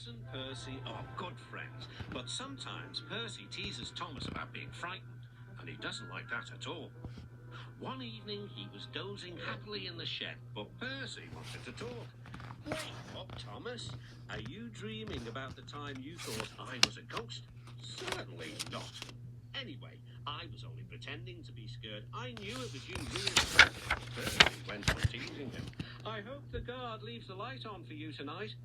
Thomas and Percy are good friends, but sometimes Percy teases Thomas about being frightened, and he doesn't like that at all. One evening he was dozing happily in the shed, but Percy wanted to talk. "Wake up, Thomas. Are you dreaming about the time you thought I was a ghost?" "Certainly not. Anyway, I was only pretending to be scared. I knew it was you, really." Percy went on teasing him. "I hope the guard leaves the light on for you tonight."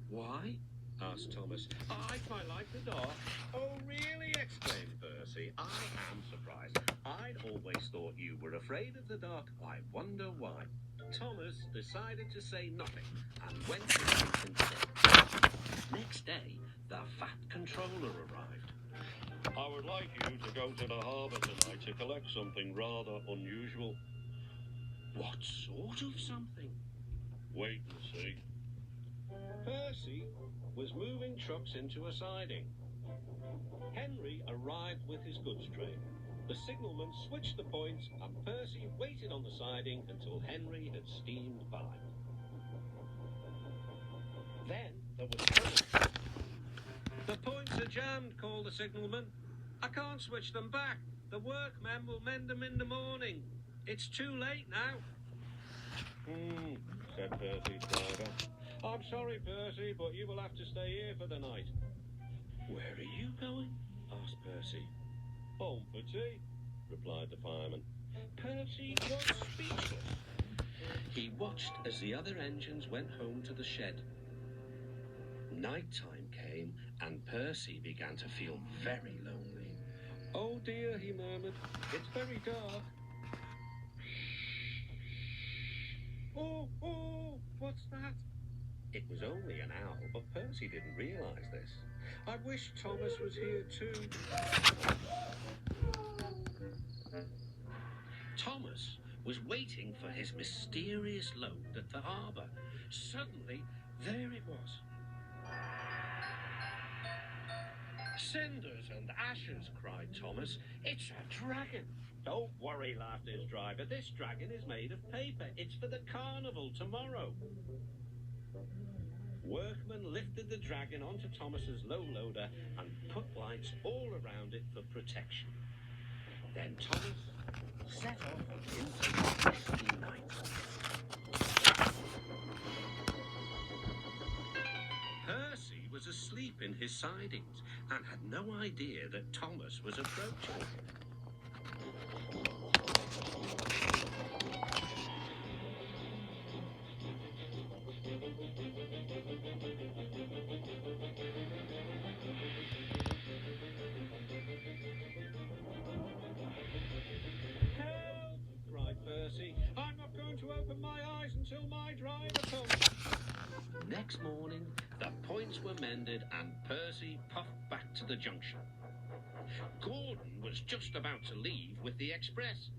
"Why?" asked Thomas. "I quite like the dark." "Oh, really?" exclaimed Percy. "I am surprised. I'd always thought you were afraid of the dark. I wonder why." Thomas decided to say nothing and went to sleep instead. Next day, the Fat Controller arrived. "I would like you to go to the harbour tonight to collect something rather unusual." "What sort of something?" "Wait and see." Percy was moving trucks into a siding. Henry arrived with his goods train. The signalman switched the points, and Percy waited on the siding until Henry had steamed by. Then there was trouble. "The points are jammed," called the signalman. "I can't switch them back. The workmen will mend them in the morning. It's too late now." Said Percy's driver. "I'm sorry, Percy, but you will have to stay here for the night." "Where are you going?" asked Percy. "Home for tea," replied the fireman. Percy was speechless. He watched as the other engines went home to the shed. Night time came, and Percy began to feel very lonely. "Oh dear," he murmured, "it's very dark." Oh, what's that?" It was only an owl, but Percy didn't realise this. "I wish Thomas was here too." Thomas was waiting for his mysterious load at the harbour. Suddenly, there it was. "Cinders and ashes," cried Thomas. "It's a dragon." "Don't worry," laughed his driver. "This dragon is made of paper. It's for the carnival tomorrow." Workmen lifted the dragon onto Thomas's low loader and put lights all around it for protection. Then Thomas set off into the misty night. Percy was asleep in his sidings and had no idea that Thomas was approaching. "Help!" cried Percy. "I'm not going to open my eyes until my driver comes." Next morning, the points were mended and Percy puffed back to the junction. Gordon was just about to leave with the express.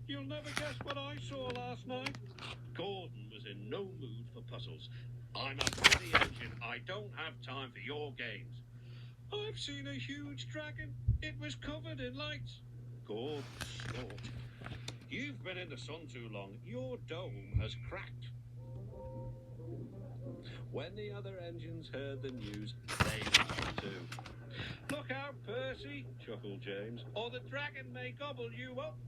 "You'll never guess what I saw last night." Gordon was in no mood for puzzles. "I'm up for the engine. I don't have time for your games." "I've seen a huge dragon. It was covered in lights." Gordon snorted. "You've been in the sun too long. Your dome has cracked." When the other engines heard the news, they laughed too. "Look out, Percy," chuckled James, "or the dragon may gobble you up."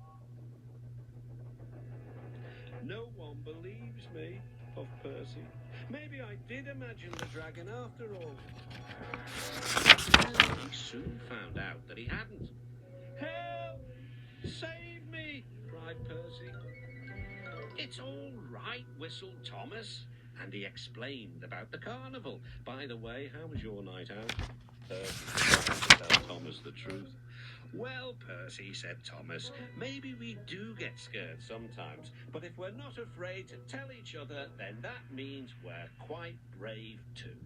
"No one believes me," puffed Percy. "Maybe I did imagine the dragon after all." Well, he soon found out that he hadn't. "Help! Save me!" cried Percy. "It's all right," whistled Thomas, and he explained about the carnival. "By the way, how was your night out?" Percy tried to tell Thomas the truth. "Well, Percy," said Thomas, "maybe we do get scared sometimes, but if we're not afraid to tell each other, then that means we're quite brave too."